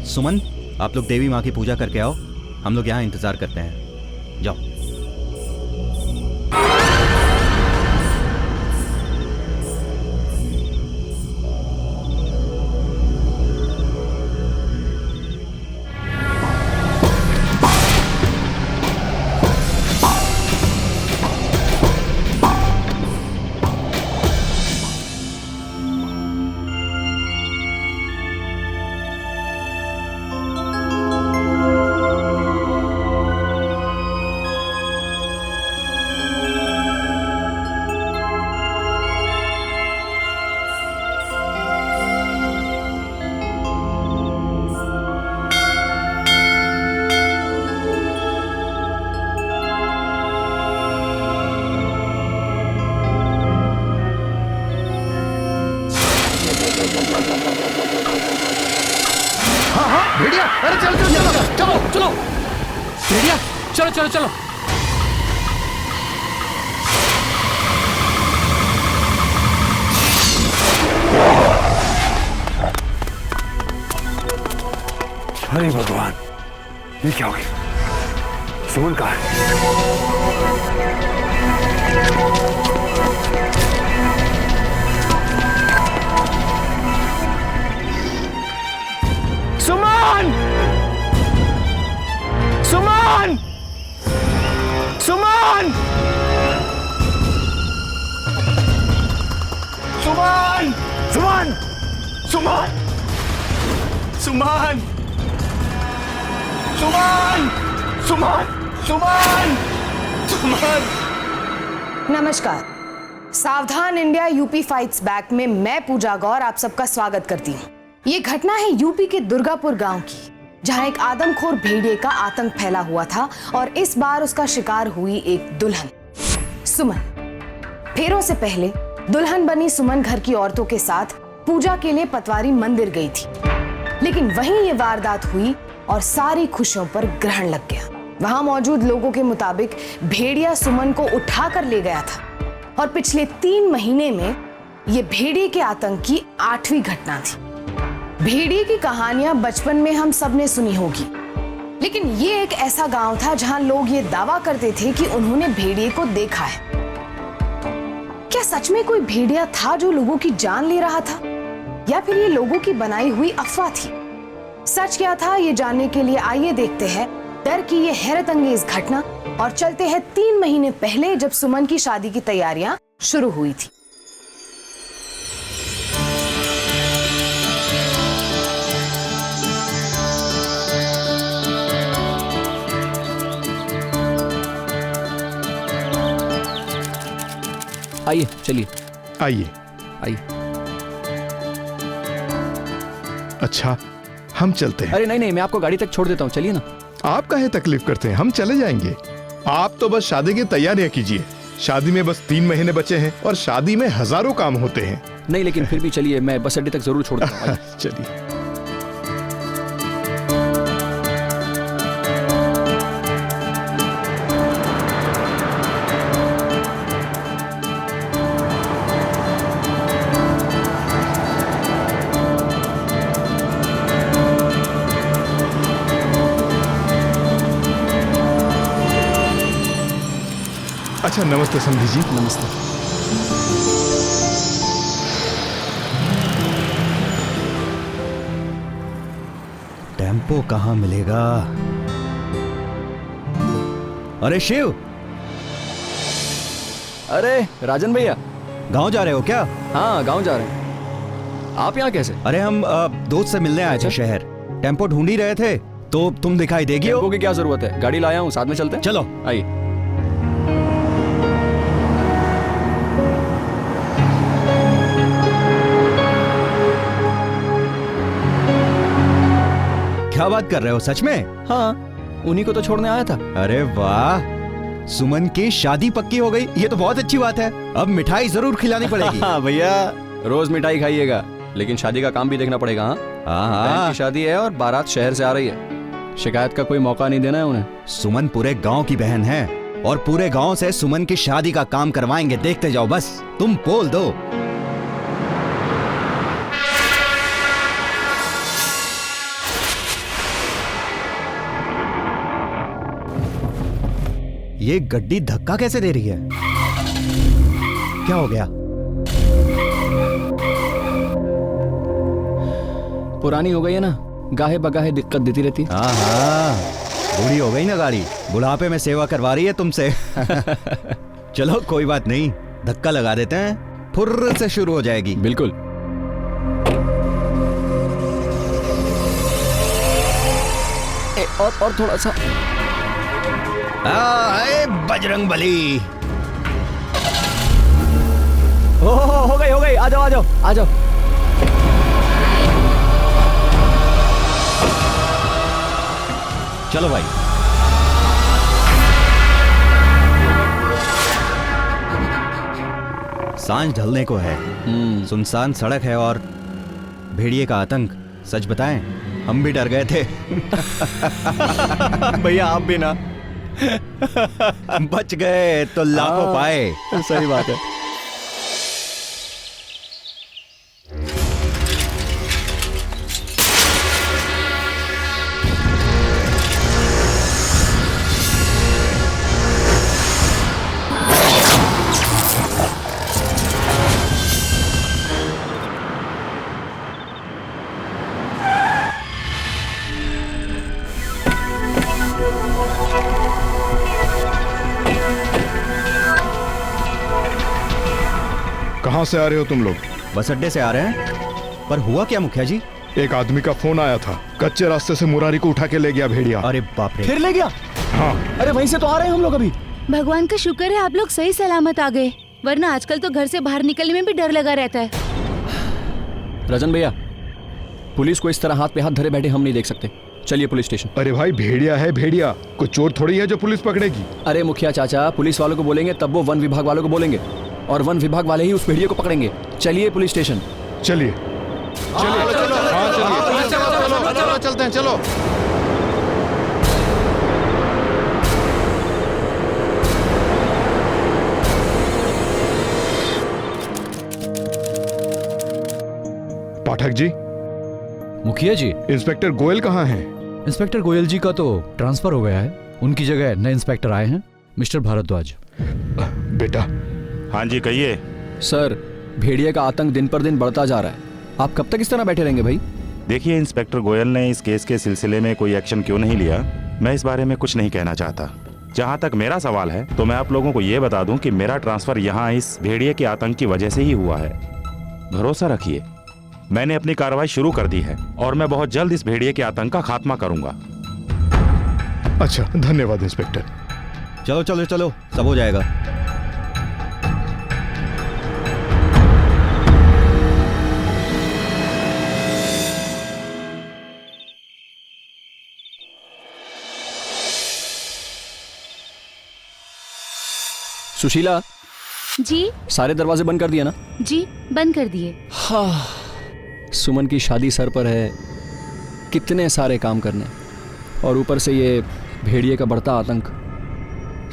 सुमन, आप लोग देवी माँ की पूजा करके आओ, हम लोग यहाँ इंतजार करते हैं। जाओ। भेड़िया, अरे चलो चलो चलो चलो चलो भेड़िया, चलो चलो चलो। अरे भगवान, ये क्या हो गया? सुमन कहाँ है? सुमन! सुमन! सुमन! सुमन! सुमन! सुमन! सुमन! सुमन! सुमन! सुमन! सुमन! नमस्कार। सावधान इंडिया यूपी फाइट्स बैक में मैं पूजा गौर आप सबका स्वागत करती हूँ। ये घटना है यूपी के दुर्गापुर गांव की, जहां एक आदमखोर भेड़िए का आतंक फैला हुआ था और इस बार उसका शिकार हुई एक दुल्हन, सुमन। फेरों से पहले दुल्हन बनी सुमन घर की औरतों के साथ पूजा के लिए पतवारी मंदिर गई थी, लेकिन वहीं ये वारदात हुई और सारी खुशियों पर ग्रहण लग गया। वहां मौजूद लोगों के मुताबिक भेड़िया सुमन को उठा कर ले गया था और पिछले 3 महीने में ये भेड़िए के आतंक की 8वीं घटना थी। भेड़िए की कहानियां बचपन में हम सब ने सुनी होगी, लेकिन ये एक ऐसा गांव था जहां लोग ये दावा करते थे कि उन्होंने भेड़िए को देखा है। क्या सच में कोई भेड़िया था जो लोगों की जान ले रहा था, या फिर ये लोगों की बनाई हुई अफवाह थी? सच क्या था, ये जानने के लिए आइए देखते हैं डर की ये हैरत अंगेज घटना और चलते हैं 3 महीने पहले, जब सुमन की शादी की तैयारियां शुरू हुई थी। आइए, चलिए आइए। आइए। अच्छा, हम चलते हैं। अरे नहीं नहीं, मैं आपको गाड़ी तक छोड़ देता हूँ, चलिए ना। आप काहे तकलीफ करते हैं, हम चले जाएंगे। आप तो बस शादी की तैयारियां कीजिए। शादी में बस 3 महीने बचे हैं और शादी में हजारों काम होते हैं। नहीं, लेकिन फिर भी चलिए, मैं बस अड्डे तक जरूर छोड़ दूंगा। चलिए। अच्छा, नमस्ते समधी जी। नमस्ते। टेम्पो कहाँ मिलेगा? अरे शिव! अरे राजन भैया, गांव जा रहे हो क्या? हाँ गांव जा रहे हैं। आप यहाँ कैसे? अरे हम दोस्त से मिलने आए थे शहर। टेम्पो ढूंढ ही रहे थे तो तुम दिखाई देगी। टेम्पो की क्या जरूरत है, गाड़ी लाया हूँ, साथ में चलते हैं। चलो आइए। क्या बात कर रहे हो, सच में? हाँ, उन्हीं को तो छोड़ने आया था। अरे वाह, सुमन की शादी पक्की हो गई, ये तो बहुत अच्छी बात है। अब मिठाई जरूर खिलानी पड़ेगी। हाँ भैया, रोज मिठाई खाइएगा, लेकिन शादी का काम भी देखना पड़ेगा। हाँ बहन की शादी है और बारात शहर से आ रही है, शिकायत का कोई मौका नहीं देना है उन्हें। सुमन पूरे गांव की बहन है और पूरे गांव से सुमन की शादी का काम करवाएंगे, देखते जाओ, बस तुम बोल दो। ये गड्डी धक्का कैसे दे रही है? क्या हो गया? पुरानी हो गई है ना, गाहे बगाहे दिक्कत देती रहती। हाँ, बूढ़ी हो गई ना गाड़ी, बुढ़ापे में सेवा करवा रही है तुमसे। चलो कोई बात नहीं, धक्का लगा देते हैं, फुर्र से शुरू हो जाएगी। बिल्कुल। और थोड़ा सा। बजरंग बली। हो गई, आ जाओ। चलो भाई। सांझ ढलने को है, सुनसान सड़क है और भेड़िए का आतंक। सच बताएं, हम भी डर गए थे। भैया आप भी ना। बच गए तो लाखों पाए। सही बात है। कहाँ से आ रहे हो तुम लोग? बस अड्डे से आ रहे हैं। पर हुआ क्या मुखिया जी? एक आदमी का फोन आया था, कच्चे रास्ते से मुरारी को उठा के ले गया भेड़िया। अरे बाप रे, फिर ले गया? हाँ। अरे वहीं से तो आ रहे हैं हम लोग अभी। भगवान का शुक्र है आप लोग सही सलामत आ गए, वरना आजकल तो घर से बाहर निकलने में भी डर लगा रहता है। रजन भैया, पुलिस को इस तरह हाथ पे हाथ धरे बैठे हम नहीं देख सकते। चलिए पुलिस स्टेशन। अरे भाई भेड़िया है भेड़िया, कोई चोर थोड़ी है जो पुलिस पकड़ेगी। अरे मुखिया चाचा, पुलिस वालों को बोलेंगे तब वो वन विभाग वालों को बोलेंगे, और वन विभाग वाले ही उस भेड़िए को पकड़ेंगे। चलिए पुलिस स्टेशन। चलिए चलते हैं, चलो। पाठक जी। मुखिया जी, इंस्पेक्टर गोयल कहाँ हैं? इंस्पेक्टर गोयल जी का तो ट्रांसफर हो गया है, उनकी जगह नए इंस्पेक्टर आए हैं, मिस्टर भारद्वाज। बेटा। हाँ जी कहिए। सर, भेड़िए का आतंक दिन पर दिन बढ़ता जा रहा है, आप कब तक इस तरह बैठे रहेंगे भाई? देखिए, इंस्पेक्टर गोयल ने इस केस के सिलसिले में कोई एक्शन क्यों नहीं लिया, मैं इस बारे में कुछ नहीं कहना चाहता। जहाँ तक मेरा सवाल है तो मैं आप लोगों को ये बता दूं कि मेरा ट्रांसफर यहाँ इस भेड़िए के आतंक की वजह से ही हुआ है। भरोसा रखिए, मैंने अपनी कार्रवाई शुरू कर दी है और मैं बहुत जल्द इस भेड़िए के आतंक का खात्मा करूंगा। अच्छा, धन्यवाद इंस्पेक्टर। चलो चलो चलो, सब हो जाएगा। सुशीला जी सारे दरवाजे बंद कर दिए ना? जी बंद कर दिए। हाँ, सुमन की शादी सर पर है, कितने सारे काम करने, और ऊपर से ये भेड़िए का बढ़ता आतंक।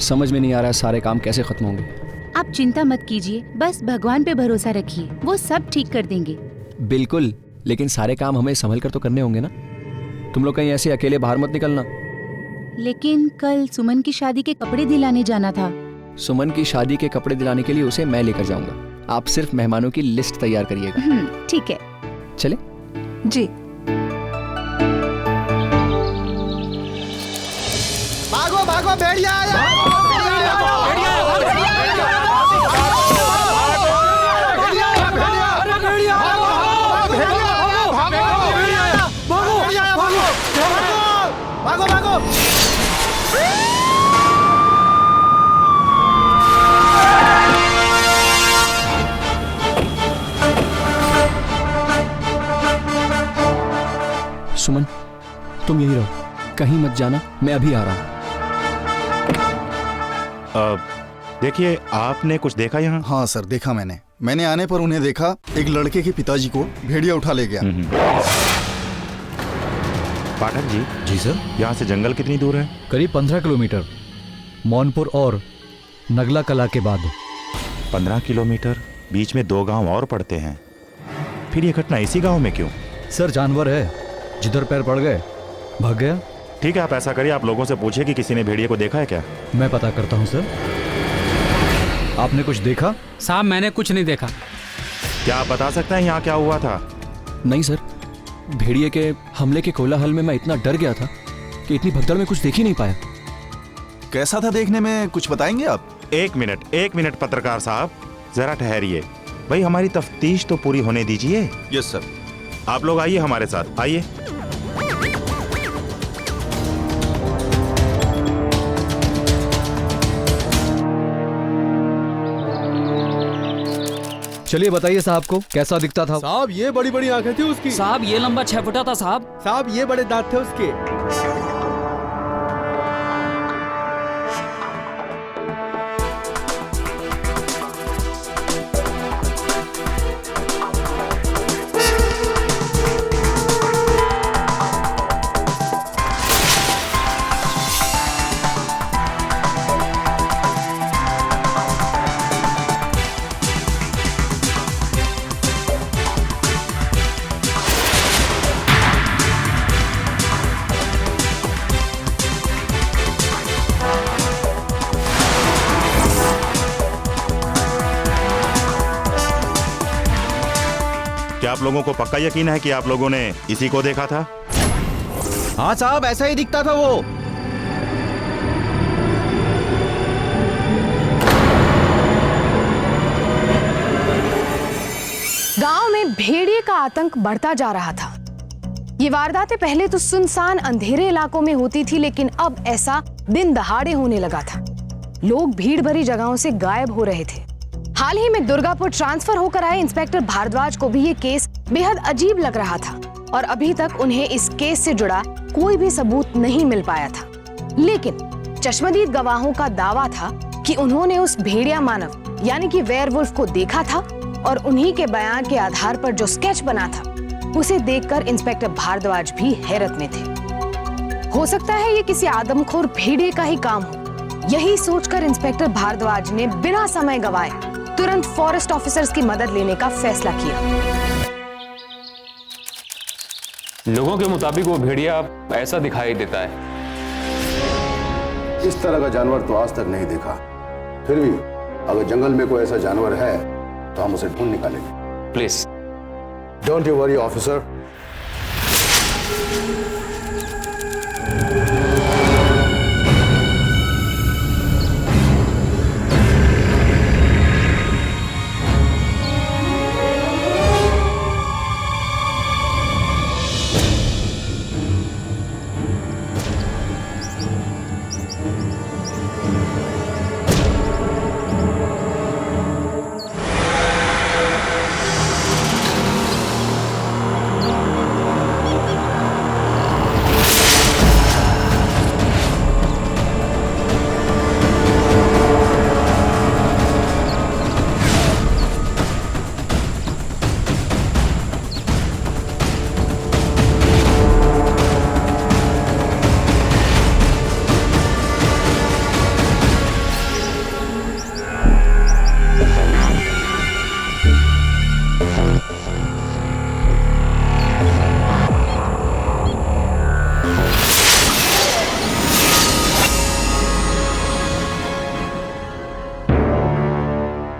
समझ में नहीं आ रहा है सारे काम कैसे खत्म होंगे। आप चिंता मत कीजिए, बस भगवान पे भरोसा रखिए, वो सब ठीक कर देंगे। बिल्कुल, लेकिन सारे काम हमें संभल कर तो करने होंगे ना। तुम लोग कहीं ऐसे अकेले बाहर मत निकलना। लेकिन कल सुमन की शादी के कपड़े दिलाने जाना था। सुमन की शादी के कपड़े दिलाने के लिए उसे मैं लेकर जाऊंगा, आप सिर्फ मेहमानों की लिस्ट तैयार करिएगा। ठीक है। चले? जी। भागो भागो, भेड़िया आया। भागो भागो। सुमन, तुम यही रहो, कहीं मत जाना, मैं अभी आ रहा हूँ। देखिए, आपने कुछ देखा यहाँ? हाँ सर, देखा मैंने आने पर उन्हें देखा, एक लड़के के पिताजी को भेड़िया उठा ले गया। पाठक जी। जी सर। यहाँ से जंगल कितनी दूर है? करीब 15 किलोमीटर, मौनपुर और नगला कला के बाद। 15 किलोमीटर, बीच में 2 गांव और पड़ते हैं। फिर ये घटना इसी गांव में क्यों? सर जानवर है, जिधर पैर पड़ गए भाग गया। ठीक है, आप ऐसा करिए, आप लोगों से पूछिए कि किसी ने भेड़िए को देखा है क्या। मैं पता करता हूँ सर। आपने कुछ देखा? साहब मैंने कुछ नहीं देखा। क्या आप बता सकते हैं यहाँ क्या हुआ था? नहीं सर, भेड़िए के हमले के कोलाहल में मैं इतना डर गया था कि इतनी भगदड़ में कुछ देख ही नहीं पाया। कैसा था देखने में, कुछ बताएंगे आप? एक मिनट पत्रकार साहब, जरा ठहरिए भाई, हमारी तफ्तीश तो पूरी होने दीजिए। Yes sir. आप लोग आइए हमारे साथ, आइए। चलिए बताइए साहब को कैसा दिखता था? साहब ये बड़ी बड़ी आंखें थी उसकी। साहब ये लंबा 6 फुटा था साहब। साहब ये बड़े दांत थे उसके। क्या आप लोगों को पक्का यकीन है कि आप लोगों ने इसी को देखा था? हाँ साहब, ऐसा ही दिखता था वो। गांव में भेड़िए का आतंक बढ़ता जा रहा था। ये वारदातें पहले तो सुनसान अंधेरे इलाकों में होती थी, लेकिन अब ऐसा दिन दहाड़े होने लगा था। लोग भीड़ भरी जगहों से गायब हो रहे थे। हाल ही में दुर्गापुर ट्रांसफर होकर आए इंस्पेक्टर भारद्वाज को भी ये केस बेहद अजीब लग रहा था और अभी तक उन्हें इस केस से जुड़ा कोई भी सबूत नहीं मिल पाया था। लेकिन चश्मदीद गवाहों का दावा था कि उन्होंने उस भेड़िया मानव यानी कि वेयरवुल्फ को देखा था और उन्हीं के बयान के आधार पर जो स्केच बना था उसे देखकर इंस्पेक्टर भारद्वाज भी हैरत में थे। हो सकता है ये किसी आदमखोर भेड़िए का ही काम हो। यही सोचकर इंस्पेक्टर भारद्वाज ने बिना समय गवाए तुरंत फॉरेस्ट ऑफिसर्स की मदद लेने का फैसला किया। लोगों के मुताबिक वो भेड़िया ऐसा दिखाई देता है। इस तरह का जानवर तो आज तक नहीं देखा। फिर भी अगर जंगल में कोई ऐसा जानवर है तो हम उसे ढूंढ निकालेंगे। Please don't you worry officer.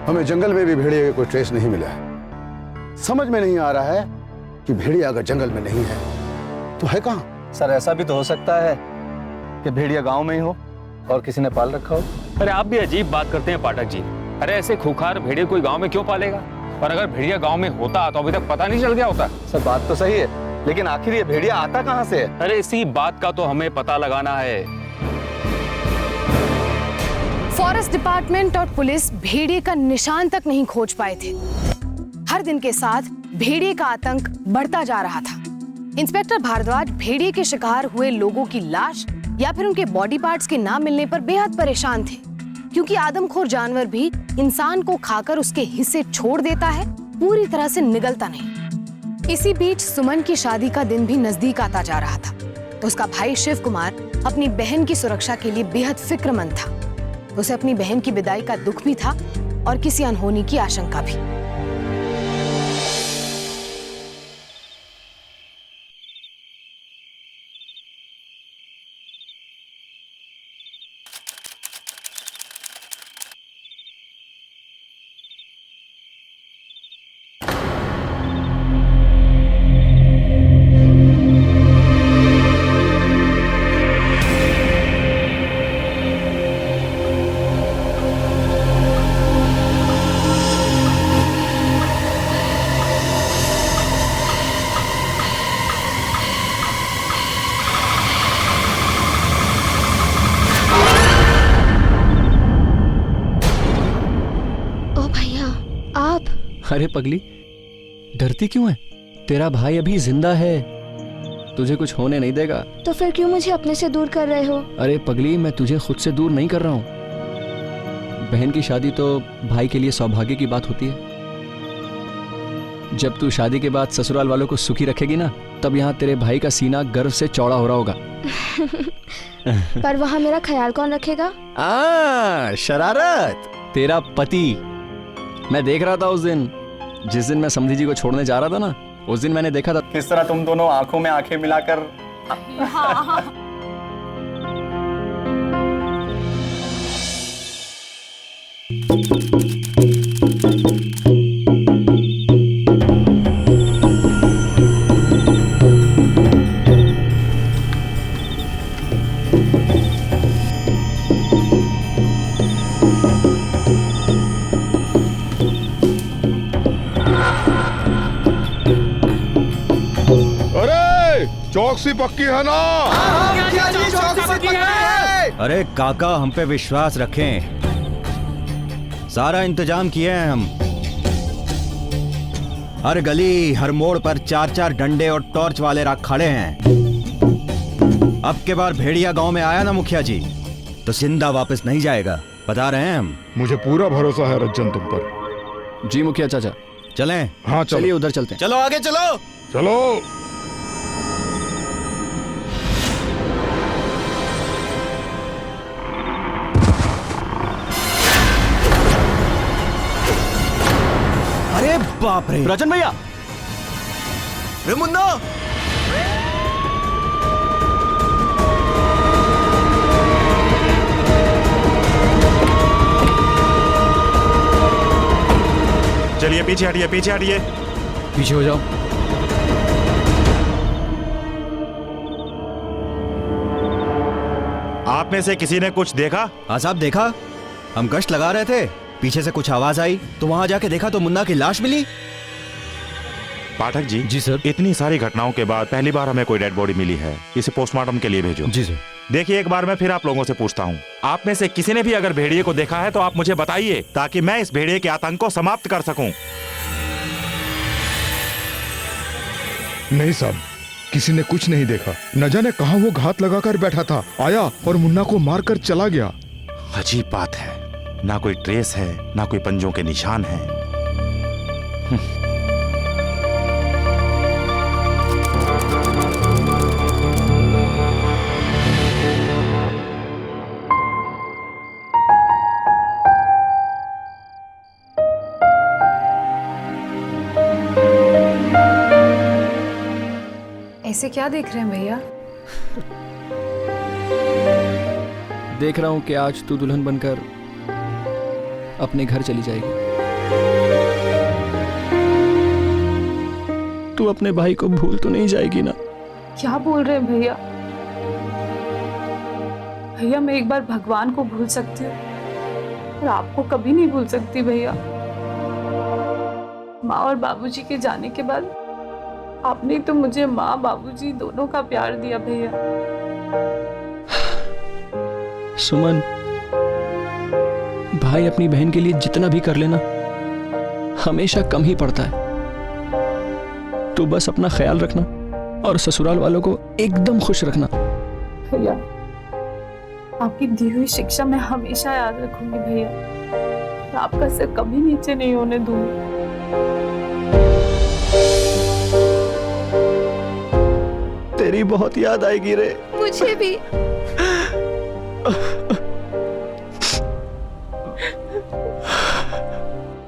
हमें जंगल में भी भेड़िया का कोई ट्रेस नहीं मिला है। समझ में नहीं आ रहा है कि भेड़िया अगर जंगल में नहीं है तो है कहाँ? सर ऐसा भी तो हो सकता है कि भेड़िया गांव में ही हो और किसी ने पाल रखा हो। अरे आप भी अजीब बात करते हैं पाठक जी। अरे ऐसे खूंखार भेड़िए कोई गांव में क्यों पालेगा? और अगर भेड़िया गांव में होता तो अभी तक पता नहीं चल गया होता। सर बात तो सही है, लेकिन आखिर ये भेड़िया आता कहाँ से है? अरे इसी बात का तो हमें पता लगाना है। फॉरेस्ट डिपार्टमेंट और पुलिस भेड़िए का निशान तक नहीं खोज पाए थे। हर दिन के साथ भेड़िए का आतंक बढ़ता जा रहा था। इंस्पेक्टर भारद्वाज भेड़िए के शिकार हुए लोगों की लाश या फिर उनके बॉडी पार्ट्स के ना मिलने पर बेहद परेशान थे, क्योंकि आदमखोर जानवर भी इंसान को खाकर उसके हिस्से छोड़ देता है, पूरी तरह से निगलता नहीं। इसी बीच सुमन की शादी का दिन भी नजदीक आता जा रहा था, तो उसका भाई शिव कुमार अपनी बहन की सुरक्षा के लिए बेहद फिक्रमंद था। उसे अपनी बहन की विदाई का दुख भी था और किसी अनहोनी की आशंका भी। अरे पगली, डरती क्यों है? तेरा भाई अभी जिंदा है, तुझे कुछ होने नहीं देगा। तो फिर क्यों मुझे अपने से दूर कर रहे हो? अरे पगली, मैं तुझे खुद से दूर नहीं कर रहा हूँ। बहन की शादी तो भाई के लिए सौभाग्य की बात होती है। जब तू शादी के बाद ससुराल वालों को सुखी रखेगी ना, तब यहाँ तेरे भाई का सीना गर्व से चौड़ा हो रहा होगा। पर वहाँ मेरा ख्याल कौन रखेगा? शरारत। तेरा पति। मैं देख रहा था उस दिन, जिस दिन मैं समधी जी को छोड़ने जा रहा था ना, उस दिन मैंने देखा था किस तरह तुम दोनों आंखों में आंखें मिलाकर। चौकसी पक्की है ना? अरे काका, हम पे विश्वास रखें, सारा इंतजाम किए हैं हम। हर गली हर मोड़ पर 4-4 डंडे और टॉर्च वाले रख खड़े हैं। अब के बार भेड़िया गांव में आया ना मुखिया जी, तो जिंदा वापस नहीं जाएगा, बता रहे हैं हम। मुझे पूरा भरोसा है रज्जन तुम पर। जी मुखिया चाचा। चलें? हाँ चलिए उधर चलते हैं। चलो आगे चलो। चलो। अरे बाप रे, राजन भैया। रे मुन्ना, चलिए पीछे हटिए, पीछे हटिए। पीछे हो जाओ। आप में से किसी ने कुछ देखा? हाँ साहब, देखा। हम गश्त लगा रहे थे, पीछे से कुछ आवाज आई तो वहां जाके देखा तो मुन्ना की लाश मिली। पाठक जी। जी सर। इतनी सारी घटनाओं के बाद पहली बार हमें कोई डेड बॉडी मिली है, इसे पोस्टमार्टम के लिए भेजो। जी सर। देखिए, एक बार मैं फिर आप लोगों से पूछता हूँ, आप में से किसी ने भी अगर भेड़िए को देखा है तो आप मुझे बताइए, ताकि मैं इस भेड़िए के आतंक को समाप्त कर सकूं। नहीं साहब, किसी ने कुछ नहीं देखा। न जाने कहां वो घात लगाकर बैठा था, आया और मुन्ना को मारकर चला गया। अजीब बात है, ना कोई ट्रेस है, ना कोई पंजों के निशान है। ऐसे क्या देख रहे हैं भैया? देख रहा हूं कि आज तू दुल्हन बनकर अपने घर चली जाएगी। तू अपने भाई को भूल तो नहीं जाएगी ना? क्या बोल रहे हैं भैया? भैया, मैं एक बार भगवान को भूल सकती हूँ, और आपको कभी नहीं भूल सकती भैया। माँ और बाबूजी के जाने के बाद आपने तो मुझे माँ बाबूजी दोनों का प्यार दिया भैया। सुमन, भाई अपनी बहन के लिए जितना भी कर लेना हमेशा कम ही पड़ता है। तू बस अपना ख्याल रखना और ससुराल वालों को एकदम खुश रखना। भैया, आपकी दी हुई शिक्षा मैं हमेशा याद रखूंगी भैया, और आपका सिर कभी नीचे नहीं होने दूंगी। तेरी बहुत याद आएगी रे। मुझे भी।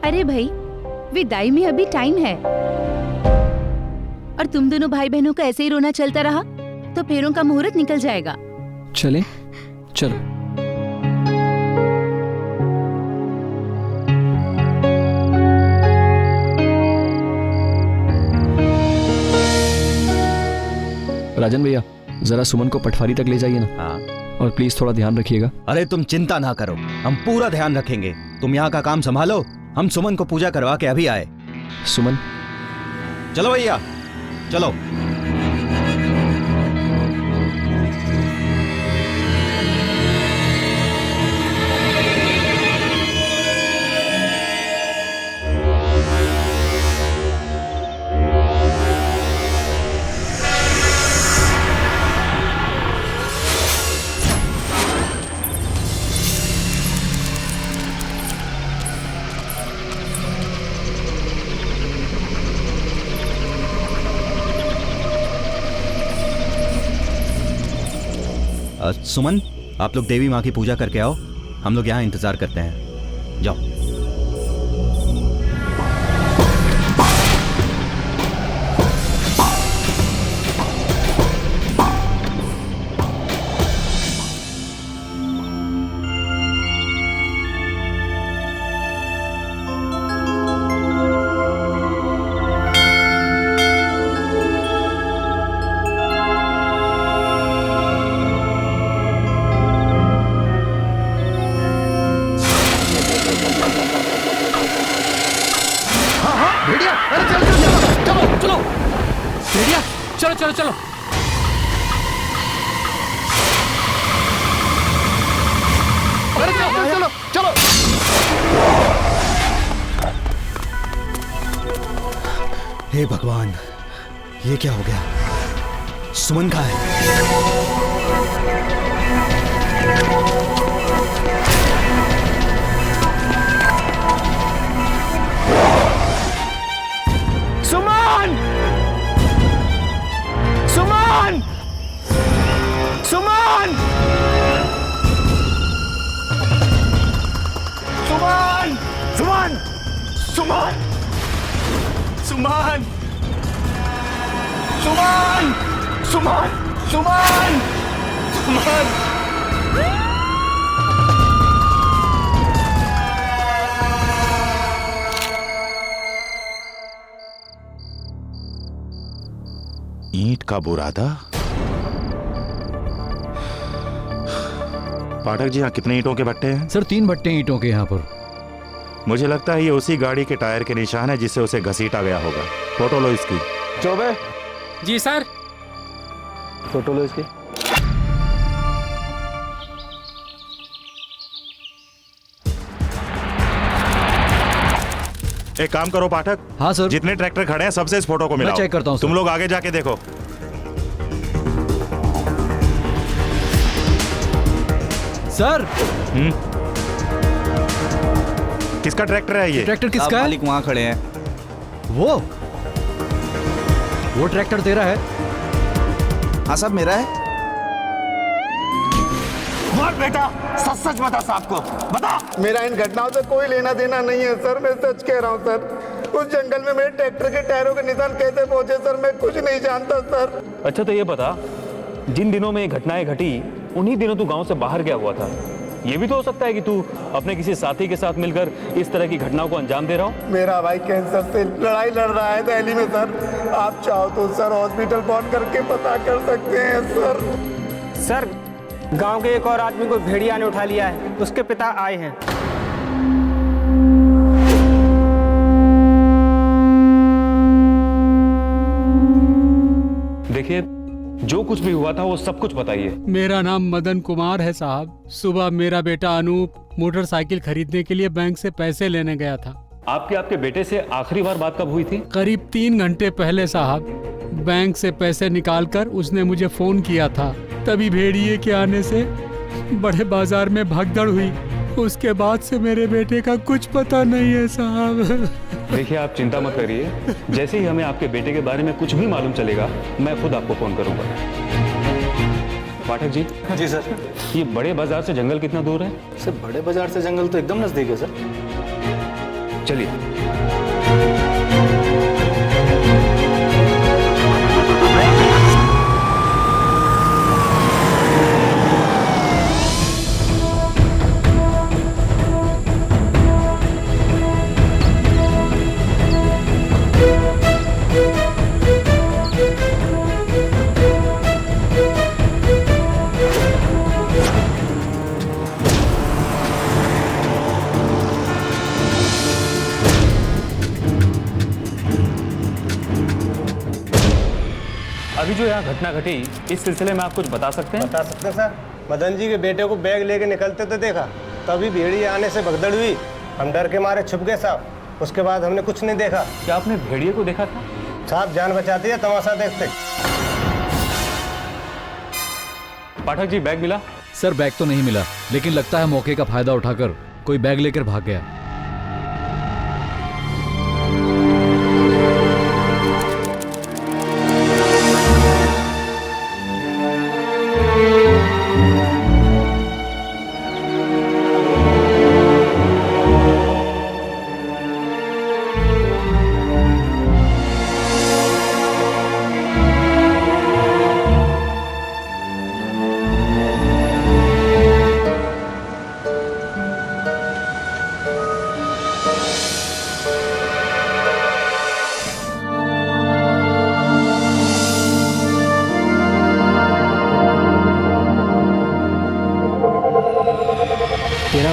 अरे भाई, विदाई में अभी टाइम है, और तुम दोनों भाई बहनों का ऐसे ही रोना चलता रहा तो फेरों का मुहूर्त निकल जाएगा। चले, चलो। राजन भैया, जरा सुमन को पटवारी तक ले जाइए ना। हाँ। और प्लीज थोड़ा ध्यान रखिएगा। अरे तुम चिंता ना करो, हम पूरा ध्यान रखेंगे। तुम यहाँ का काम संभालो, हम सुमन को पूजा करवा के अभी आए। सुमन, चलो भैया, चलो। सुमन, आप लोग देवी माँ की पूजा करके आओ, हम लोग यहाँ इंतजार करते हैं। जाओ। चलो चलो चलो। अरे चलो चलो चलो। हे भगवान, ये क्या हो गया? सुमन कहाँ है? सुमन! सुमन! सुमन! सुमन! सुमन! सुमन! सुमन! सुमन! सुमन! सुमन! सुमन! ईंट का बुरादा। पाठक जी, यहाँ कितने ईंटों के भट्टे हैं? सर 3 भट्टे ईंटों के यहाँ पर। मुझे लगता है ये उसी गाड़ी के टायर के निशान है जिससे उसे घसीटा गया होगा। फोटो लो इसकी। चौबे। जी सर। फोटो लो इसकी। एक काम करो पाठक। हाँ सर। जितने ट्रैक्टर खड़े हैं सबसे इस फोटो को मिलाओ। मैं चेक करता हूँ। तुम लोग आगे जाके देखो। सर। किसका ट्रैक्टर है ये? ट्रैक्टर किसका है? मालिक वहाँ खड़े हैं। वो ट्रैक्टर तेरा है? हाँ साहब, मेरा है। बेटा सच सच बता साहब को, बता। मेरा इन घटनाओं से कोई लेना देना नहीं है सर, मैं सच कह रहा हूँ सर। उस जंगल में मेरे ट्रैक्टर के टायरों के निशान कैसे पहुंचे सर, मैं कुछ नहीं जानता सर। अच्छा तो ये बता, जिन दिनों में ये घटनाएं घटी उन्हीं दिनों तू गांव से बाहर गया हुआ था। ये भी तो हो सकता है कि तू अपने किसी साथी के साथ मिलकर इस तरह की घटनाओं को अंजाम दे रहा हो। मेरा भाई कैंसर से लड़ाई लड़ रहा है दिल्ली में सर। आप चाहो तो सर हॉस्पिटल फोन करके पता कर सकते हैं सर। सर गांव के एक और आदमी को भेड़िया ने उठा लिया है, उसके पिता आए हैं। देखिए, जो कुछ भी हुआ था वो सब कुछ बताइए। मेरा नाम मदन कुमार है साहब। सुबह मेरा बेटा अनूप मोटरसाइकिल खरीदने के लिए बैंक से पैसे लेने गया था। आपके बेटे से आखिरी बार बात कब हुई थी? करीब 3 घंटे पहले साहब। बैंक से पैसे निकालकर उसने मुझे फोन किया था, तभी भेड़िए के आने से बड़े बाजार में भगदड़ हुई। उसके बाद से मेरे बेटे का कुछ पता नहीं है साहब। देखिए, आप चिंता मत करिए, जैसे ही हमें आपके बेटे के बारे में कुछ भी मालूम चलेगा मैं खुद आपको फोन करूंगा। पाठक जी। जी सर। ये बड़े बाजार से जंगल कितना दूर है? सर बड़े बाजार से जंगल तो एकदम नजदीक है सर। चलिए। अभी जो यहाँ घटना घटी, इस सिलसिले में आप कुछ बता सकते हैं? बता सकते हैं सर। मदन जी के बेटे को बैग लेके निकलते तो देखा, तभी भेड़िए आने से भगदड़ हुई। हम डर के मारे छुप गए साहब। उसके बाद हमने कुछ नहीं देखा। क्या आपने भेड़िए को देखा था? साहब जान बचाती है तमाशा देखते। पाठक जी, बैग मिला? सर बैग तो नहीं मिला, लेकिन लगता है मौके का फायदा उठाकर कोई बैग लेकर भाग गया।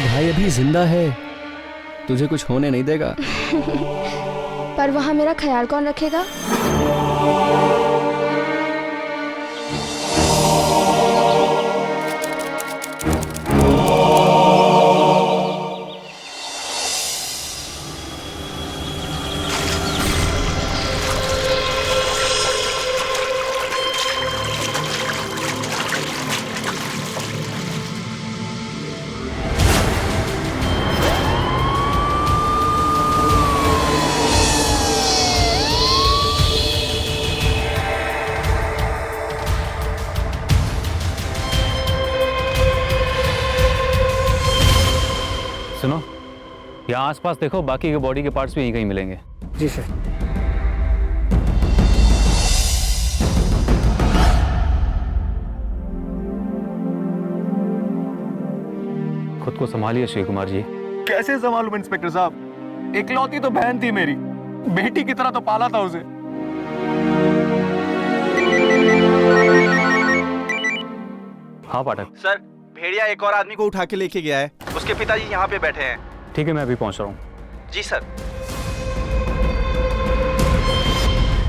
भाई अभी जिंदा है, तुझे कुछ होने नहीं देगा। पर वहाँ मेरा ख्याल कौन रखेगा? सुनो, यहाँ आसपास देखो, बाकी के बॉडी के पार्ट्स भी यहीं कहीं मिलेंगे। जी सर। खुद को संभालिए शिव कुमार जी। कैसे संभालूं इंस्पेक्टर साहब? इकलौती तो बहन थी मेरी, बेटी की तरह तो पाला था उसे। हाँ पाठक। सर, भेड़िया एक और आदमी को उठा के लेके गया है। उसके पिताजी यहाँ पे बैठे हैं। ठीक है, मैं अभी पहुंच रहा हूँ। जी सर।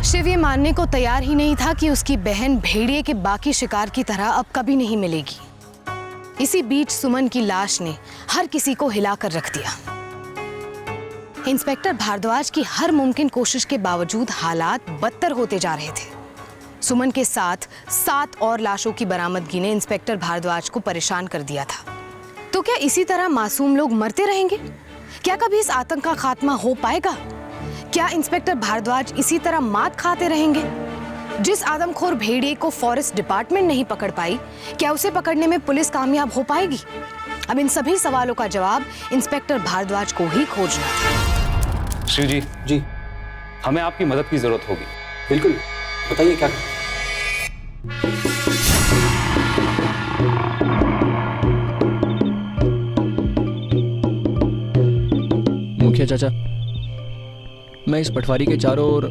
शिव ये मानने को तैयार ही नहीं था कि उसकी बहन भेड़िए के बाकी शिकार की तरह अब कभी नहीं मिलेगी। इसी बीच सुमन की लाश ने हर किसी को हिलाकर रख दिया। इंस्पेक्टर भारद्वाज की हर मुमकिन कोशिश के बावजूद हालात बदतर होते जा रहे थे। सुमन के साथ 7 और लाशों की बरामदगी ने इंस्पेक्टर भारद्वाज को परेशान कर दिया था। तो क्या इसी तरह मासूम लोग मरते रहेंगे? क्या कभी इस आतंक का खात्मा हो पाएगा? क्या इंस्पेक्टर भारद्वाज इसी तरह मात खाते रहेंगे? जिस आदमखोर भेड़िए को फॉरेस्ट डिपार्टमेंट नहीं पकड़ पाई, क्या उसे पकड़ने में पुलिस कामयाब हो पाएगी? अब इन सभी सवालों का जवाब इंस्पेक्टर भारद्वाज को ही खोजना था। शिव जी, जी, हमें आपकी मदद की जरूरत होगी। बिल्कुल, बताइए क्या। मुखिया चाचा, मैं इस पटवारी के चारों ओर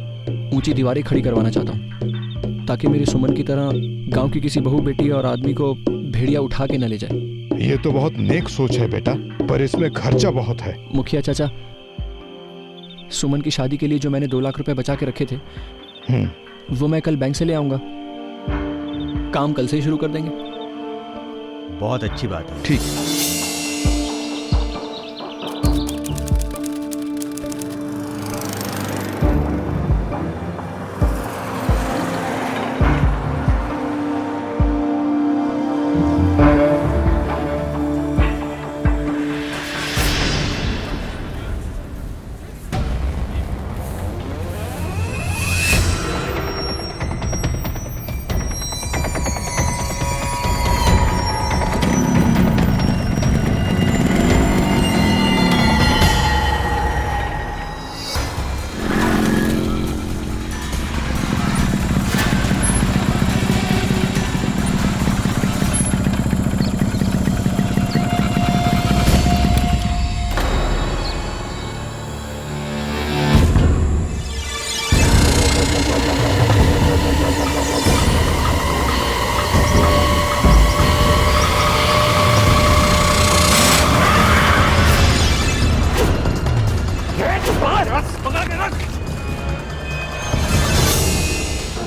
ऊंची दीवारें खड़ी करवाना चाहता हूँ, ताकि मेरी सुमन की तरह गांव की किसी बहू बेटी और आदमी को भेड़िया उठा के न ले जाए। ये तो बहुत नेक सोच है बेटा, पर इसमें खर्चा बहुत है। मुखिया चाचा, सुमन की शादी के लिए जो मैंने 2 लाख रुपए बचा के रखे थे, वो मैं कल बैंक से ले आऊंगा। काम कल से ही शुरू कर देंगे। बहुत अच्छी बात है। ठीक।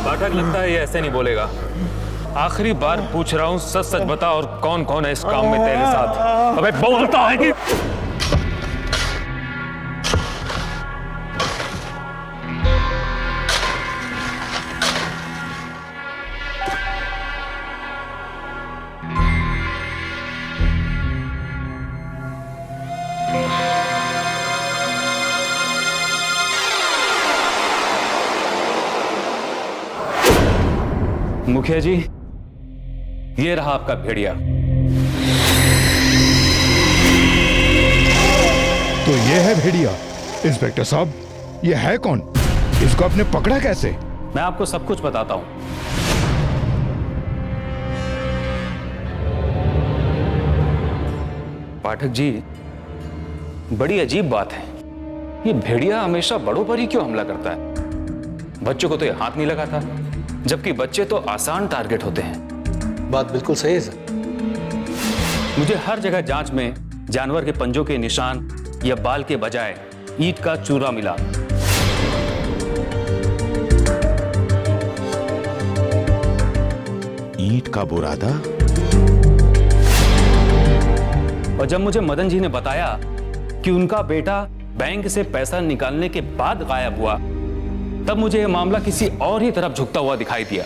पाठक, लगता है ये ऐसे नहीं बोलेगा। आखिरी बार पूछ रहा हूँ, सच सच बता, और कौन कौन है इस काम में तेरे साथ? अबे बोलता है कि मुखिया जी, ये रहा आपका भेड़िया। तो ये है भेड़िया। इंस्पेक्टर साहब, ये है कौन? इसको आपने पकड़ा कैसे? मैं आपको सब कुछ बताता हूं। पाठक जी, बड़ी अजीब बात है, ये भेड़िया हमेशा बड़ों पर ही क्यों हमला करता है? बच्चों को तो ये हाथ नहीं लगाता, जबकि बच्चे तो आसान टारगेट होते हैं। बात बिल्कुल सही है सर। मुझे हर जगह जांच में जानवर के पंजों के निशान या बाल के बजाय ईंट का चूरा मिला। ईंट का बुरादा? और जब मुझे मदन जी ने बताया कि उनका बेटा बैंक से पैसा निकालने के बाद गायब हुआ, तब मुझे यह मामला किसी और ही तरफ झुकता हुआ दिखाई दिया।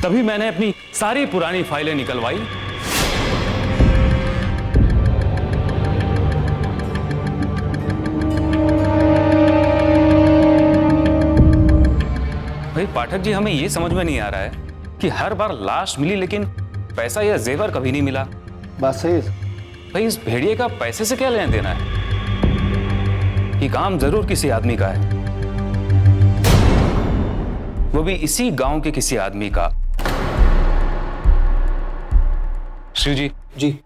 तभी मैंने अपनी सारी पुरानी फाइलें निकलवाई। भाई पाठक जी, हमें यह समझ में नहीं आ रहा है कि हर बार लाश मिली लेकिन पैसा या जेवर कभी नहीं मिला। बात सही है भाई, इस भेड़िए का पैसे से क्या लेना देना है? ये काम जरूर किसी आदमी का है, वो भी इसी गांव के किसी आदमी का। शिव जी,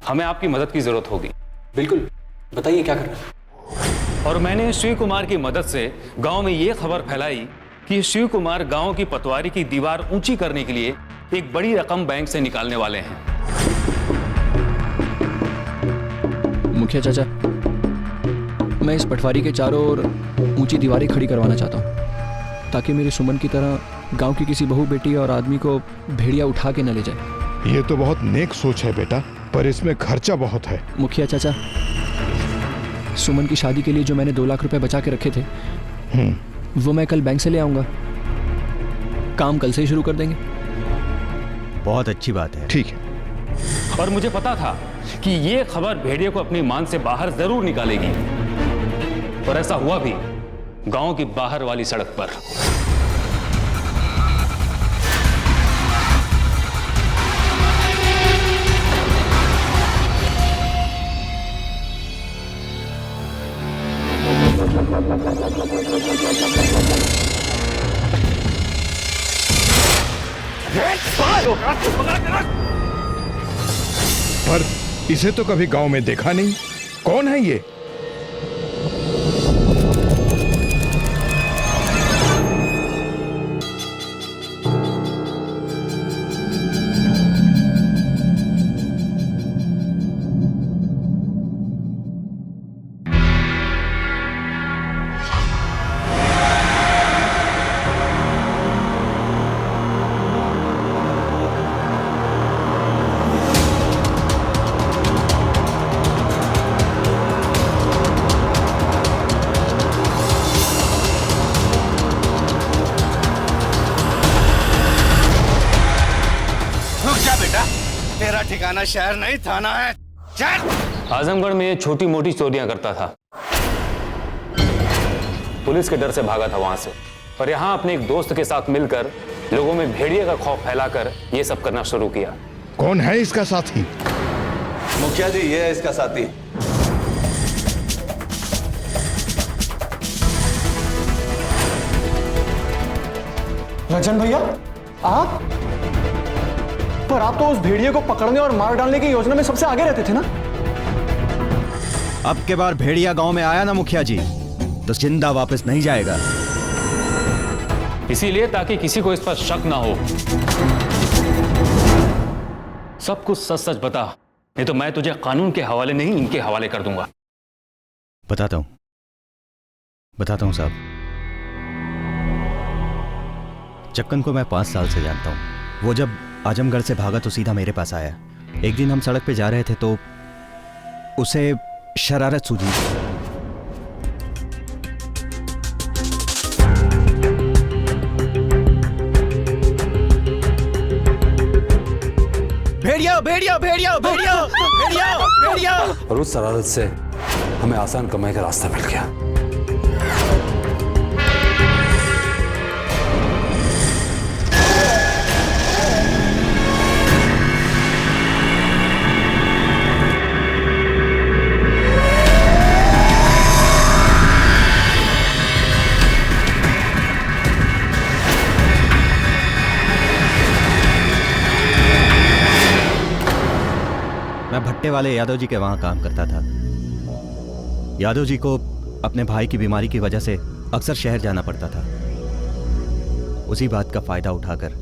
हमें आपकी मदद की जरूरत होगी। बिल्कुल, बताइए क्या करना है। और मैंने शिव कुमार की मदद से गांव में यह खबर फैलाई कि शिव कुमार गांव की पटवारी की दीवार ऊंची करने के लिए एक बड़ी रकम बैंक से निकालने वाले हैं। मुखिया चाचा, मैं इस पटवारी के चारों ओर ऊंची दीवारें खड़ी करवाना चाहता हूँ, ताकि मेरी सुमन की तरह गांव की किसी बहू बेटी और आदमी को भेड़िया उठा के न ले जाए। ये तो बहुत नेक सोच है बेटा, पर इसमें खर्चा बहुत है। मुखिया चाचा, सुमन की शादी के लिए जो मैंने 2 लाख रुपए बचा के रखे थे, वो मैं कल बैंक से ले आऊंगा। काम कल से ही शुरू कर देंगे। बहुत अच्छी बात है। ठीक है। और मुझे पता था कि ये खबर भेड़िए को अपनी मान से बाहर जरूर निकालेगी, और ऐसा हुआ भी गांव की बाहर वाली सड़क पर। पर इसे तो कभी गांव में देखा नहीं। कौन है ये? तेरा ठिकाना शहर नहीं थाना है। चल। आजमगढ़ में ये छोटी मोटी चोरियां करता था, पुलिस के डर से भागा था वहां से, और यहाँ अपने एक दोस्त के साथ मिलकर लोगों में भेड़िए का खौफ फैलाकर ये सब करना शुरू किया। कौन है इसका साथी? मुखिया जी, ये है इसका साथी। रजन भैया, आप? पर आप तो उस भेड़िए को पकड़ने और मार डालने की योजना में सबसे आगे रहते थे ना? अब के बार भेड़िया गांव में आया ना मुखिया जी, तो जिंदा वापस नहीं जाएगा। इसीलिए ताकि किसी को इस पर शक ना हो। सब कुछ सच सच बता, नहीं तो मैं तुझे कानून के हवाले नहीं, इनके हवाले कर दूंगा। बताता हूं साहब। चक्कन को मैं 5 साल से जानता हूं। वो जब आजमगढ़ से भागा तो सीधा मेरे पास आया। एक दिन हम सड़क पे जा रहे थे तो उसे शरारत सूझी। भेड़िया भेड़िया भेड़िया भेड़िया भेड़िया भेड़िया। और उस शरारत से हमें आसान कमाई का रास्ता मिल गया। मैं भट्टे वाले यादव जी के वहां काम करता था। यादव जी को अपने भाई की बीमारी की वजह से अक्सर शहर जाना पड़ता था। उसी बात का फायदा उठाकर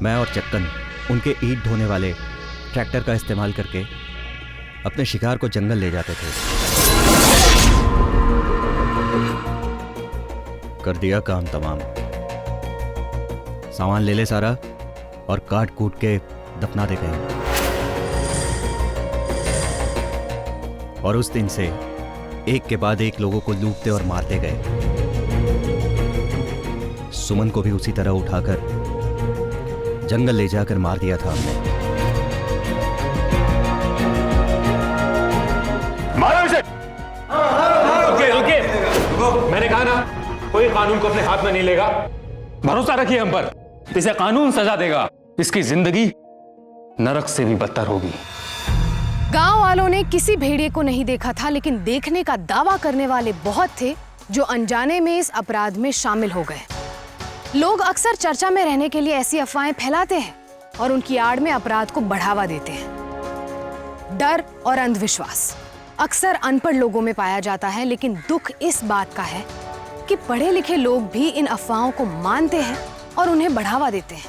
मैं और चक्कन उनके ईंट ढोने वाले ट्रैक्टर का इस्तेमाल करके अपने शिकार को जंगल ले जाते थे। कर दिया काम तमाम। सामान ले ले सारा और काट कूट के दफना दे गए। और उस दिन से एक के बाद एक लोगों को लूटते और मारते गए। सुमन को भी उसी तरह उठाकर जंगल ले जाकर मार दिया था हमने। मारो इसे। रुके। मैंने कहा ना, कोई कानून को अपने हाथ में नहीं लेगा। भरोसा रखिए हम पर, इसे कानून सजा देगा। इसकी जिंदगी नरक से भी बदतर होगी। गांव वालों ने किसी भेड़िए को नहीं देखा था, लेकिन देखने का दावा करने वाले बहुत थे जो अनजाने में इस अपराध में शामिल हो गए। लोग अक्सर चर्चा में रहने के लिए ऐसी अफवाहें फैलाते हैं और उनकी आड़ में अपराध को बढ़ावा देते हैं। डर और अंधविश्वास अक्सर अनपढ़ लोगों में पाया जाता है, लेकिन दुख इस बात का है कि पढ़े लिखे लोग भी इन अफवाहों को मानते हैं और उन्हें बढ़ावा देते हैं।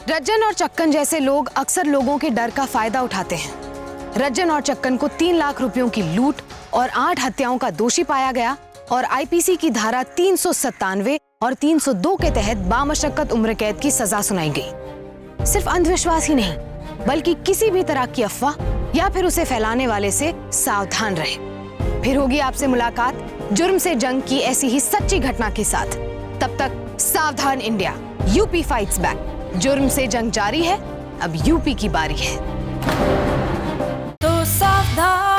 रज्जन और चक्कन जैसे लोग अक्सर लोगों के डर का फायदा उठाते हैं। रज्जन और चक्कन को 3 लाख रुपयों की लूट और 8 हत्याओं का दोषी पाया गया और आईपीसी की धारा 397 और 302 के तहत बामशक्कत उम्र कैद की सजा सुनाई गई। सिर्फ अंधविश्वास ही नहीं, बल्कि किसी भी तरह की अफवाह या फिर उसे फैलाने वाले से सावधान रहे। फिर होगी आपसे मुलाकात जुर्म से जंग की ऐसी ही सच्ची घटना के साथ। तब तक सावधान इंडिया, यूपी फाइट्स बैक। जुर्म से जंग जारी है, अब यूपी की बारी है। तो सावधान